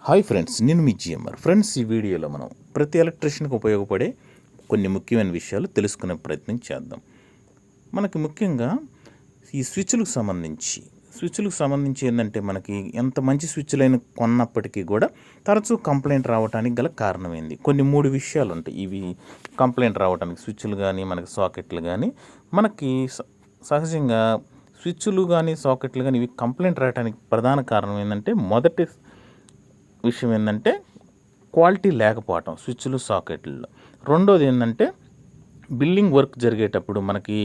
Hi friends, నేను మీ GMR. Friends, ఈ వీడియోలో మనం ప్రతి ఎలక్ట్రీషియన్కి ఉపయోగపడే కొన్ని ముఖ్యమైన విషయాలు తెలుసుకునే ప్రయత్నం చేద్దాం. మనకి ముఖ్యంగా ఈ స్విచ్లకు సంబంధించి ఏంటంటే, మనకి ఎంత మంచి స్విచ్లైన కొన్నప్పటికీ కూడా తరచూ కంప్లైంట్ రావడానికి గల కారణమైంది. కొన్ని 3 విషయాలు ఉంటాయి ఇవి కంప్లైంట్ రావడానికి. స్విచ్లు కానీ, మనకి సాకెట్లు కానీ, మనకి సహజంగా స్విచ్లు కానీ సాకెట్లు కానీ ఇవి కంప్లైంట్ రావడానికి ప్రధాన కారణం ఏంటంటే, మొదటి విషయం ఏంటంటే క్వాలిటీ లేకపోవటం స్విచ్లు సాకెట్లలో. రెండోది ఏంటంటే, బిల్డింగ్ వర్క్ జరిగేటప్పుడు మనకి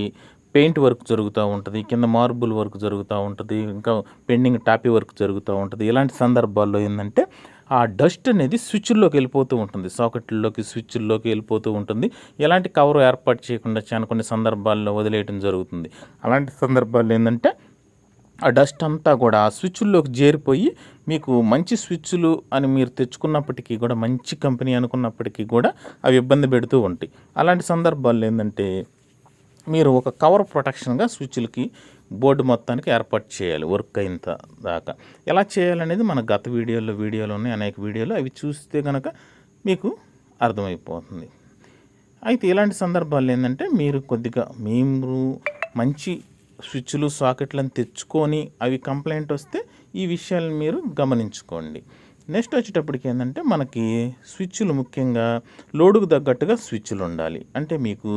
పెయింట్ వర్క్ జరుగుతూ ఉంటుంది, కింద మార్బుల్ వర్క్ జరుగుతూ ఉంటుంది, ఇంకా పెండింగ్ టాపీ వర్క్ జరుగుతూ ఉంటుంది. ఇలాంటి సందర్భాల్లో ఏంటంటే ఆ డస్ట్ అనేది స్విచ్ల్లోకి వెళ్ళిపోతూ ఉంటుంది, సాకెట్లలోకి స్విచ్ల్లోకి వెళ్ళిపోతూ ఉంటుంది. ఎలాంటి కవర్ ఏర్పాటు చేయకుండా కొన్ని సందర్భాల్లో వదిలేయడం జరుగుతుంది. అలాంటి సందర్భాల్లో ఏంటంటే ఆ డస్ట్ అంతా కూడా ఆ స్విచ్ల్లోకి చేరిపోయి మీకు మంచి స్విచ్లు అని మీరు తెచ్చుకున్నప్పటికీ కూడా, మంచి కంపెనీ అనుకున్నప్పటికీ కూడా అవి ఇబ్బంది పెడుతూ ఉంటాయి. అలాంటి సందర్భాల్లో ఏంటంటే మీరు ఒక కవర్ ప్రొటెక్షన్గా స్విచ్లకి బోర్డు మొత్తానికి ఏర్పాటు చేయాలి వర్క్ అయిన దాకా. ఎలా చేయాలనేది మన గత వీడియోలో ఉన్నాయి, అనేక వీడియోలు. అవి చూస్తే కనుక మీకు అర్థమైపోతుంది. అయితే ఇలాంటి సందర్భాల్లో ఏంటంటే మీరు మంచి స్విచ్లు సాకెట్లను తెచ్చుకొని అవి కంప్లైంట్ వస్తే ఈ విషయాలను మీరు గమనించుకోండి. నెక్స్ట్ వచ్చేటప్పటికి ఏంటంటే, మనకి స్విచ్లు ముఖ్యంగా లోడుకు తగ్గట్టుగా స్విచ్లు ఉండాలి. అంటే మీకు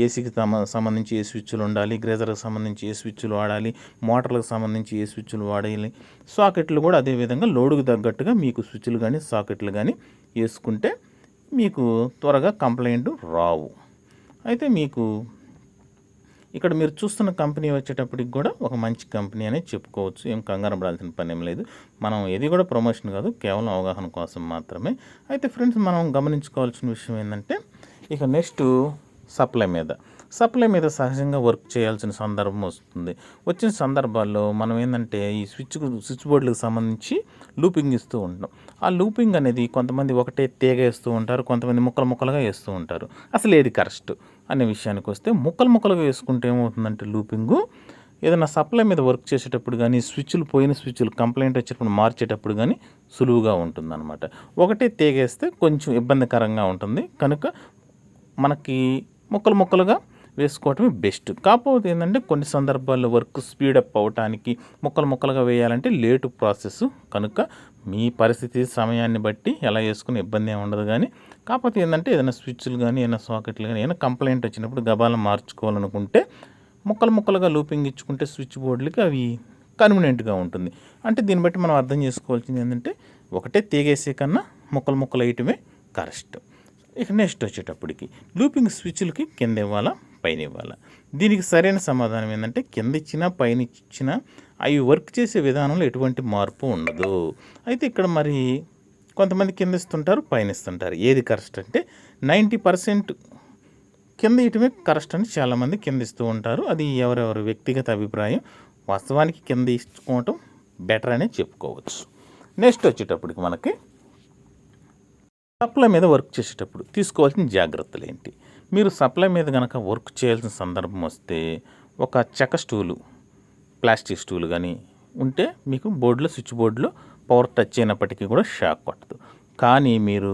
ఏసీకి సంబంధించి ఏ స్విచ్లు ఉండాలి, గ్రేజర్కి సంబంధించి ఏ స్విచ్లు వాడాలి, మోటార్లకు సంబంధించి ఏ స్విచ్లు వాడాలి, సాకెట్లు కూడా అదేవిధంగా లోడుకు తగ్గట్టుగా మీకు స్విచ్లు కానీ సాకెట్లు కానీ వేసుకుంటే మీకు త్వరగా కంప్లైంట్ రావు. అయితే మీకు ఇక్కడ మీరు చూస్తున్న కంపెనీ వచ్చేటప్పటికి కూడా ఒక మంచి కంపెనీ అనేది చెప్పుకోవచ్చు. ఏం కంగారు పడాల్సిన పని ఏం లేదు. మనం ఏది కూడా ప్రమోషన్ కాదు, కేవలం అవగాహన కోసం మాత్రమే. అయితే ఫ్రెండ్స్, మనం గమనించుకోవాల్సిన విషయం ఏంటంటే, ఇక నెక్స్ట్ సప్లై మీద సహజంగా వర్క్ చేయాల్సిన సందర్భం వస్తుంది. వచ్చిన సందర్భాల్లో మనం ఏంటంటే ఈ స్విచ్ బోర్డులకు సంబంధించి లూపింగ్ ఇస్తూ ఉంటాం. ఆ లూపింగ్ అనేది కొంతమంది ఒకటే తీగ వేస్తూ ఉంటారు, కొంతమంది ముక్కలుగా వేస్తూ ఉంటారు. అసలు ఏది కరెక్ట్ అనే విషయానికి వస్తే, ముక్కలుగా వేసుకుంటే ఏమవుతుందంటే లూపింగు ఏదైనా సప్లై మీద వర్క్ చేసేటప్పుడు కానీ, పోయిన స్విచ్లు కంప్లైంట్ వచ్చేటప్పుడు మార్చేటప్పుడు కానీ సులువుగా ఉంటుందన్నమాట. ఒకటే తీగేస్తే కొంచెం ఇబ్బందికరంగా ఉంటుంది. కనుక మనకి ముక్కలుగా వేసుకోవటమే బెస్ట్. కాకపోతే ఏంటంటే కొన్ని సందర్భాల్లో వర్క్ స్పీడప్ అవ్వటానికి ముక్కలుగా వేయాలంటే లేటు ప్రాసెస్. కనుక మీ పరిస్థితి సమయాన్ని బట్టి ఎలా వేసుకుని ఇబ్బంది ఏమి ఉండదు. కానీ కాకపోతే ఏంటంటే ఏదైనా స్విచ్లు కానీ, ఏదైనా సాకెట్లు కానీ, ఏదైనా కంప్లైంట్ వచ్చినప్పుడు గబాలను మార్చుకోవాలనుకుంటే ముక్కలుగా లూపింగ్ ఇచ్చుకుంటే స్విచ్ బోర్డులకి అవి కన్వీనియంట్గా ఉంటుంది. అంటే దీన్ని బట్టి మనం అర్థం చేసుకోవాల్సింది ఏంటంటే, ఒకటే తీగేసే కన్నా ముక్కలు వేయటమే కరెక్ట్. ఇక నెక్స్ట్ వచ్చేటప్పటికి లూపింగ్ స్విచ్లకి కింద ఇవ్వాలా, పైన ఇవ్వాలా? దీనికి సరైన సమాధానం ఏంటంటే, కింద ఇచ్చినా పైన ఇచ్చినా అవి వర్క్ చేసే విధానంలో ఎటువంటి మార్పు ఉండదు. అయితే ఇక్కడ మరి కొంతమంది కింద ఇస్తుంటారు, పైన ఇస్తుంటారు. ఏది కరెక్ట్ అంటే 90% కింద ఇయటమే కరెక్ట్ అని చాలామంది కింద ఇస్తూ ఉంటారు. అది ఎవరెవరి వ్యక్తిగత అభిప్రాయం. వాస్తవానికి కింద ఇచ్చుకోవటం బెటర్ అనే చెప్పుకోవచ్చు. నెక్స్ట్ వచ్చేటప్పటికి మనకి సప్లై మీద వర్క్ చేసేటప్పుడు తీసుకోవాల్సిన జాగ్రత్తలు ఏంటి? మీరు సప్లై మీద కనుక వర్క్ చేయాల్సిన సందర్భం వస్తే, ఒక చెక్క స్టూలు, ప్లాస్టిక్ స్టూలు కానీ ఉంటే మీకు స్విచ్ బోర్డులో పవర్ టచ్ అయినప్పటికీ కూడా షాక్ కొట్టదు. కానీ మీరు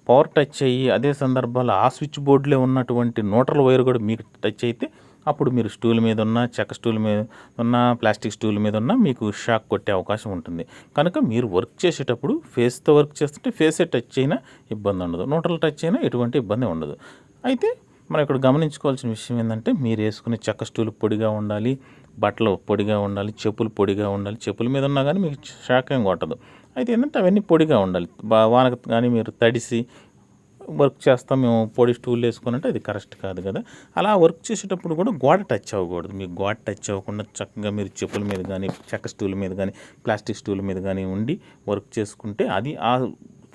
పవర్ టచ్ అయ్యి అదే సందర్భాల్లో ఆ స్విచ్ బోర్డులో ఉన్నటువంటి న్యూట్రల్ వైర్ కూడా మీకు టచ్ అయితే, అప్పుడు మీరు స్టూల్ మీద ఉన్న, చెక్క స్టూల్ మీద ఉన్న, ప్లాస్టిక్ స్టూల్ మీద ఉన్న మీకు షాక్ కొట్టే అవకాశం ఉంటుంది. కనుక మీరు వర్క్ చేసేటప్పుడు ఫేస్తో వర్క్ చేస్తుంటే ఫేసే టచ్ అయినా ఇబ్బంది ఉండదు, న్యూట్రల్ టచ్ అయినా ఎటువంటి ఇబ్బంది ఉండదు. అయితే మనం ఇక్కడ గమనించుకోవాల్సిన విషయం ఏంటంటే, మీరు వేసుకునే చెక్క స్టూల్ పొడిగా ఉండాలి, బట్టలు పొడిగా ఉండాలి, చెప్పులు పొడిగా ఉండాలి. చెప్పుల మీద ఉన్నా కానీ మీకు షాక్ ఏం కొట్టదు. అయితే ఏంటంటే అవన్నీ పొడిగా ఉండాలి. వానకు కానీ మీరు తడిసి వర్క్ చేస్తాం మేము పొడి స్టూల్ వేసుకున్నట్టు అది కరెక్ట్ కాదు కదా. అలా వర్క్ చేసేటప్పుడు కూడా గోడ టచ్ అవ్వకూడదు. మీకు గోడ టచ్ అవ్వకుండా చక్కగా మీరు చెప్పుల మీద కానీ, చెక్క స్టూల్ మీద కానీ, ప్లాస్టిక్ స్టూల్ మీద కానీ ఉండి వర్క్ చేసుకుంటే అది ఆ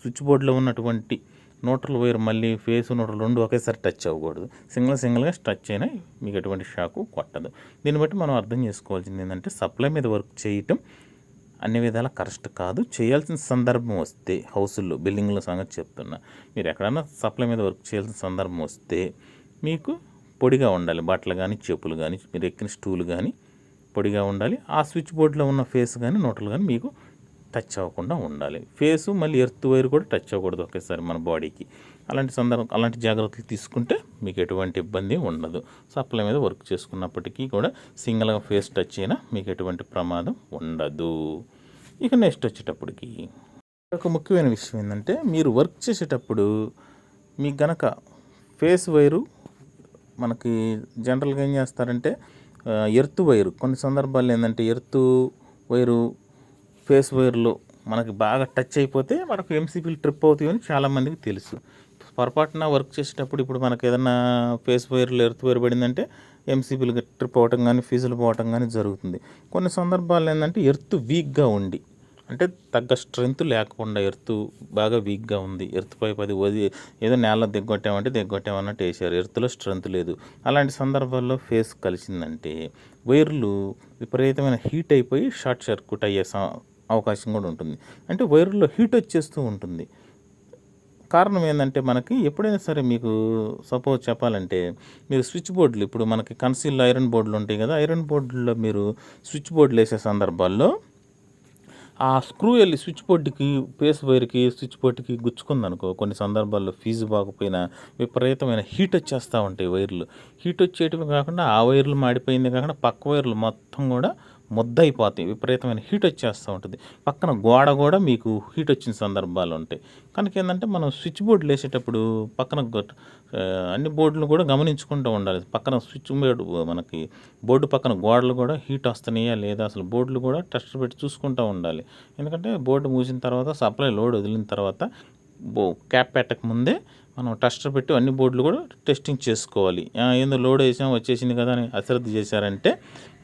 స్విచ్ బోర్డులో ఉన్నటువంటి న్యూట్రల్ వైర్ మళ్ళీ ఫేస్ న్యూట్రల్ రెండు ఒకేసారి టచ్ అవ్వకూడదు. సింగిల్గా టచ్ అయినా మీకు ఎటువంటి షాకు కొట్టదు. దీన్ని బట్టి మనం అర్థం చేసుకోవాల్సింది ఏంటంటే, సప్లై మీద వర్క్ చేయటం అన్ని విధాలా కరెక్ట్ కాదు. చేయాల్సిన సందర్భం వస్తే హౌసుల్లో, బిల్డింగ్ల సంగతి చెప్తున్నా, మీరు ఎక్కడైనా సప్లై మీద వర్క్ చేయాల్సిన సందర్భం వస్తే మీకు పొడిగా ఉండాలి. బట్టలు కానీ, చెప్పులు కానీ, మీరు ఎక్కిన స్టూలు కానీ పొడిగా ఉండాలి. ఆ స్విచ్ బోర్డులో ఉన్న ఫేస్ కానీ, న్యూట్రల్ కానీ మీకు టచ్ అవ్వకుండా ఉండాలి. ఫేసు మళ్ళీ ఎర్త్ వైర్ కూడా టచ్ అవ్వకూడదు ఒకేసారి మన బాడీకి. అలాంటి జాగ్రత్తలు తీసుకుంటే మీకు ఎటువంటి ఇబ్బంది ఉండదు. సప్లై మీద వర్క్ చేసుకున్నప్పటికీ కూడా సింగిల్గా ఫేస్ టచ్ అయినా మీకు ఎటువంటి ప్రమాదం ఉండదు. ఇక నెక్స్ట్ వచ్చేటప్పటికి ఒక ముఖ్యమైన విషయం ఏంటంటే, మీరు వర్క్ చేసేటప్పుడు మీకు గనక ఫేస్ వైరు మనకి జనరల్గా ఏం చేస్తారంటే ఎర్త్ వైరు కొన్ని సందర్భాల్లో ఏంటంటే ఎర్త్ వైరు ఫేస్ వైర్లో మనకి బాగా టచ్ అయిపోతే మనకు ఎంసీపీలు ట్రిప్ అవుతాయని చాలామందికి తెలుసు. పొరపాటున వర్క్ చేసేటప్పుడు ఇప్పుడు మనకు ఏదైనా ఫేస్ వైర్లో ఎర్త్ వైర్ పడిందంటే ఎంసీపీలు ట్రిప్ అవ్వటం కానీ ఫీజులు పోవటం కానీ జరుగుతుంది. కొన్ని సందర్భాల్లో ఏంటంటే ఎర్త్ వీక్గా ఉండి అంటే తగ్గ స్ట్రెంత్ లేకుండా ఎర్త్ బాగా వీక్గా ఉంది, ఎర్త్ పైప్ అది ఏదో నేలలో దిగ్గొట్టామన్నట్టు వేసారు, ఎర్త్లో స్ట్రెంత్ లేదు. అలాంటి సందర్భాల్లో ఫేస్ కలిసిందంటే వైర్లు విపరీతమైన హీట్ అయిపోయి షార్ట్ సర్క్యూట్ అయ్యే అవకాశం కూడా ఉంటుంది. అంటే వైర్లో హీట్ వచ్చేస్తూ ఉంటుంది. కారణం ఏంటంటే మనకి ఎప్పుడైనా సరే మీకు సపోజ్ చెప్పాలంటే మీరు స్విచ్ బోర్డులు ఇప్పుడు మనకి కన్సీల్ ఐరన్ బోర్డులు ఉంటాయి కదా, ఐరన్ బోర్డుల్లో మీరు స్విచ్ బోర్డులు వేసే సందర్భాల్లో ఆ స్క్రూ వెళ్ళి స్విచ్ బోర్డుకి ఫేస్ వైర్కి స్విచ్ బోర్డుకి గుచ్చుకుందనుకో కొన్ని సందర్భాల్లో ఫీజు బాగపోయినా విపరీతమైన హీట్ వచ్చేస్తూ ఉంటాయి వైర్లు. హీట్ వచ్చేటివి కాకుండా ఆ వైర్లు మాడిపోయింది కాకుండా పక్క వైర్లు మొత్తం కూడా ముద్ద అయిపోతాయి, విపరీతమైన హీట్ వచ్చేస్తూ ఉంటుంది. పక్కన గోడ కూడా మీకు హీట్ వచ్చిన సందర్భాలు ఉంటాయి. కనుక ఏంటంటే మనం స్విచ్ బోర్డులు వేసేటప్పుడు పక్కన అన్ని బోర్డులు కూడా గమనించుకుంటూ ఉండాలి. పక్కన స్విచ్ బోర్డు మనకి బోర్డు పక్కన గోడలు కూడా హీట్ వస్తున్నాయా లేదా అసలు బోర్డులు కూడా టెస్ట్ పెట్టి చూసుకుంటూ ఉండాలి. ఎందుకంటే బోర్డు మూసిన తర్వాత సప్లై లోడ్ వదిలిన తర్వాత క్యాప్ పెట్టక ముందే మనం టెస్టర్ పెట్టి అన్ని బోర్డులు కూడా టెస్టింగ్ చేసుకోవాలి. ఏందో లోడ్ వేసాం వచ్చేసింది కదా అని అశ్రద్ధ చేశారంటే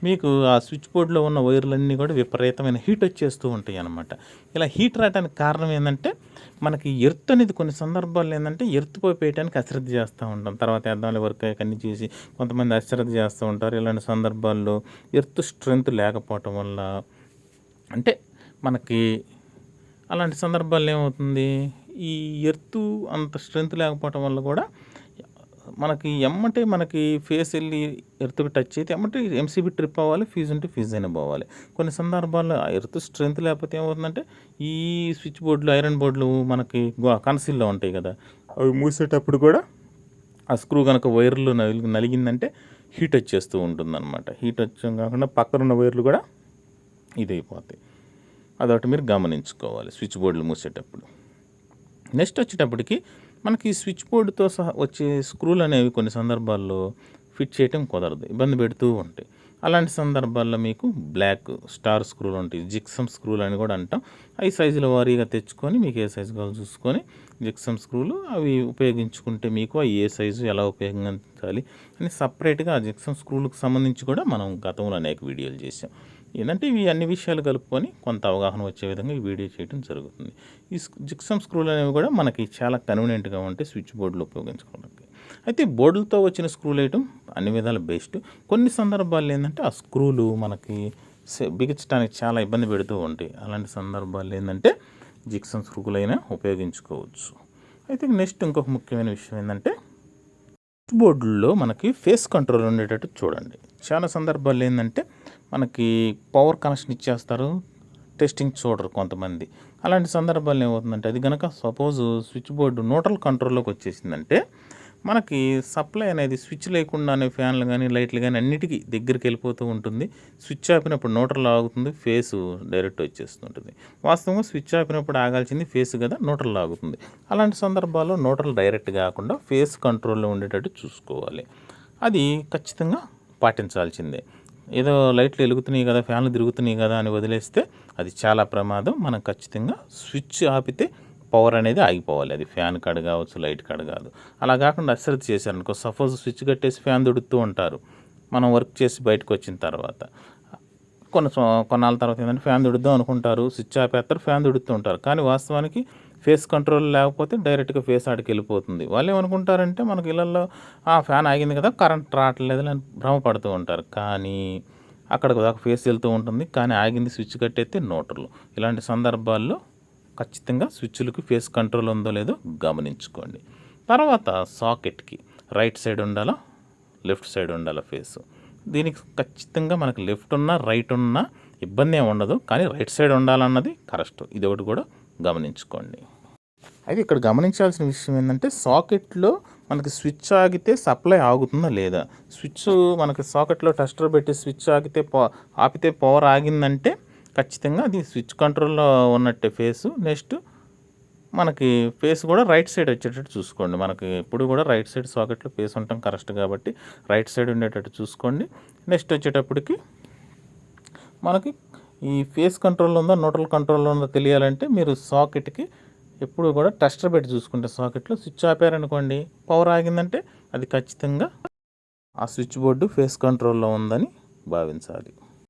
మీకు ఆ స్విచ్ బోర్డులో ఉన్న వైర్లన్నీ కూడా విపరీతమైన హీట్ వచ్చేస్తూ ఉంటాయి అన్నమాట. ఇలా హీట్ రావడానికి కారణం ఏంటంటే మనకి ఎర్త్ అనేది కొన్ని సందర్భాల్లో ఏంటంటే ఎర్త్ పైప్ వేయడానికి అశ్రద్ధ చేస్తూ ఉంటాం. తర్వాత వేద్దాంలో వర్క్ అన్నీ చేసి కొంతమంది అశ్రద్ధ చేస్తూ ఉంటారు. ఇలాంటి సందర్భాల్లో ఎర్త్ స్ట్రెంత్ లేకపోవటం వల్ల అంటే మనకి అలాంటి సందర్భాల్లో ఏమవుతుంది, ఈ ఎర్త్ అంత స్ట్రెంత్ లేకపోవటం వల్ల కూడా మనకి ఫేస్ వెళ్ళి ఎర్త్కి టచ్ అయితే ఎంసీబీ ట్రిప్ అవ్వాలి, ఫీజు ఉంటే ఫీజు అయినా పోవాలి. కొన్ని సందర్భాల్లో ఎర్త్ స్ట్రెంత్ లేకపోతే ఏమవుతుందంటే ఈ స్విచ్ బోర్డులు ఐరన్ బోర్డులు మనకి కన్సీల్లో ఉంటాయి కదా, అవి మూసేటప్పుడు కూడా ఆ స్క్రూ కనుక వైర్లు నలిగిందంటే హీట్ వచ్చేస్తూ ఉంటుందన్నమాట. హీట్ వచ్చడం కాకుండా పక్కనున్న వైర్లు కూడా ఇదైపోతాయి. అదొకటి మీరు గమనించుకోవాలి స్విచ్ బోర్డులు మూసేటప్పుడు. నెక్స్ట్ వచ్చేటప్పటికి మనకి స్విచ్ బోర్డుతో సహా వచ్చే స్క్రూలు అనేవి కొన్ని సందర్భాల్లో ఫిట్ చేయటం కుదరదు, ఇబ్బంది పెడుతూ ఉంటాయి. అలాంటి సందర్భాల్లో మీకు బ్లాక్ స్టార్ స్క్రూలు ఉంటాయి, జిక్సమ్ స్క్రూలు అని కూడా అంటాం. అవి సైజుల వారీగా తెచ్చుకొని మీకు ఏ సైజు కావాలో చూసుకొని జిక్సమ్ స్క్రూలు అవి ఉపయోగించుకుంటే మీకు అవి ఏ సైజు ఎలా ఉపయోగించాలి అని సపరేట్గా ఆ జిక్సమ్ స్క్రూలకు సంబంధించి కూడా మనం గతంలో అనేక వీడియోలు చేసాం. ఏంటంటే ఇవి అన్ని విషయాలు కలుపుకొని కొంత అవగాహన వచ్చే విధంగా ఈ వీడియో చేయడం జరుగుతుంది. ఈ జిక్సమ్ స్క్రూలు అనేవి కూడా మనకి చాలా కన్వీనియంట్గా ఉంటాయి స్విచ్ బోర్డులు ఉపయోగించుకోవడానికి. అయితే బోర్డులతో వచ్చిన స్క్రూలు వేయటం అన్ని విధాలు బెస్ట్. కొన్ని సందర్భాల్లో ఏంటంటే ఆ స్క్రూలు మనకి బిగించడానికి చాలా ఇబ్బంది పెడుతూ ఉంటాయి. అలాంటి సందర్భాల్లో ఏంటంటే జిక్సమ్ స్క్రూలైనా ఉపయోగించుకోవచ్చు. అయితే నెక్స్ట్ ఇంకొక ముఖ్యమైన విషయం ఏంటంటే స్విచ్ బోర్డుల్లో మనకి ఫేస్ కంట్రోల్ ఉండేటట్టు చూడండి. చాలా సందర్భాల్లో ఏంటంటే మనకి పవర్ కనెక్షన్ ఇచ్చేస్తారు, టెస్టింగ్ చూడరు కొంతమంది. అలాంటి సందర్భాల్లో ఏమవుతుందంటే అది కనుక సపోజ్ స్విచ్ బోర్డు న్యూట్రల్ కంట్రోల్లోకి వచ్చేసిందంటే మనకి సప్లై అనేది స్విచ్ లేకుండానే ఫ్యాన్లు కానీ లైట్లు కానీ అన్నిటికీ దగ్గరికి వెళ్ళిపోతూ ఉంటుంది. స్విచ్ ఆపినప్పుడు న్యూట్రల్ ఆగుతుంది, ఫేసు డైరెక్ట్ వచ్చేస్తుంటుంది. వాస్తవంగా స్విచ్ ఆపినప్పుడు ఆగాల్సింది ఫేస్ కదా, న్యూట్రల్ ఆగుతుంది. అలాంటి సందర్భాల్లో న్యూట్రల్ డైరెక్ట్ కాకుండా ఫేస్ కంట్రోల్లో ఉండేటట్టు చూసుకోవాలి. అది ఖచ్చితంగా పాటించాల్సిందే. ఏదో లైట్లు వెలుగుతున్నాయి కదా, ఫ్యాన్లు తిరుగుతున్నాయి కదా అని వదిలేస్తే అది చాలా ప్రమాదం. మనం ఖచ్చితంగా స్విచ్ ఆపితే పవర్ అనేది ఆగిపోవాలి. అది ఫ్యాన్ కాడ కావచ్చు, లైట్ కాడ కాదు. అలా కాకుండా అశ్రద్ధ చేశారనుకో, సపోజ్ స్విచ్ కట్టేసి ఫ్యాన్ దుడుతూ ఉంటారు. మనం వర్క్ చేసి బయటకు వచ్చిన తర్వాత కొన్నాళ్ళ తర్వాత ఏంటంటే ఫ్యాన్ దుడుద్దాం అనుకుంటారు, స్విచ్ ఆపేస్తారు, ఫ్యాన్ దుడుతూ ఉంటారు. కానీ వాస్తవానికి ఫేస్ కంట్రోల్ లేకపోతే డైరెక్ట్గా ఫేస్ ఆడికి వెళ్ళిపోతుంది. వాళ్ళు ఏమనుకుంటారంటే మనకి ఇళ్ళల్లో ఫ్యాన్ ఆగింది కదా, కరెంట్ రావట్లేదు అని భ్రమపడుతూ ఉంటారు. కానీ అక్కడికి దాకా ఫేస్ వెళ్తూ ఉంటుంది, కానీ ఆగింది స్విచ్ కట్టేస్తే న్యూట్రల్. ఇలాంటి సందర్భాల్లో ఖచ్చితంగా స్విచ్లకి ఫేస్ కంట్రోల్ ఉందో లేదో గమనించుకోండి. తర్వాత సాకెట్కి రైట్ సైడ్ ఉండాలా, లెఫ్ట్ సైడ్ ఉండాలా ఫేస్. దీనికి ఖచ్చితంగా మనకు లెఫ్ట్ ఉన్నా రైట్ ఉన్నా ఇబ్బంది ఏమి ఉండదు. కానీ రైట్ సైడ్ ఉండాలన్నది కరెక్ట్. ఇది ఒకటి కూడా గమనించుకోండి. అయితే ఇక్కడ గమనించాల్సిన విషయం ఏంటంటే సాకెట్లో మనకి స్విచ్ ఆగితే సప్లై ఆగుతుందా లేదా. స్విచ్ మనకి సాకెట్లో టెస్టర్ పెట్టి స్విచ్ ఆపితే పవర్ ఆగిందంటే ఖచ్చితంగా అది స్విచ్ కంట్రోల్లో ఉన్నట్టే ఫేసు. నెక్స్ట్ మనకి ఫేస్ కూడా రైట్ సైడ్ వచ్చేటట్టు చూసుకోండి. మనకి ఎప్పుడు కూడా రైట్ సైడ్ సాకెట్లో ఫేస్ ఉండటం కరెక్ట్ కాబట్టి రైట్ సైడ్ ఉండేటట్టు చూసుకోండి. నెక్స్ట్ వచ్చేటప్పటికి మనకి ఈ ఫేస్ కంట్రోల్లో ఉందో న్యూట్రల్ కంట్రోల్లో ఉందో తెలియాలంటే మీరు సాకెట్కి ఎప్పుడు కూడా టెస్టర్ పెట్టి చూసుకుంటే సాకెట్లో స్విచ్ ఆపారనుకోండి, పవర్ ఆగిందంటే అది ఖచ్చితంగా ఆ స్విచ్ బోర్డు ఫేస్ కంట్రోల్లో ఉందని భావించాలి.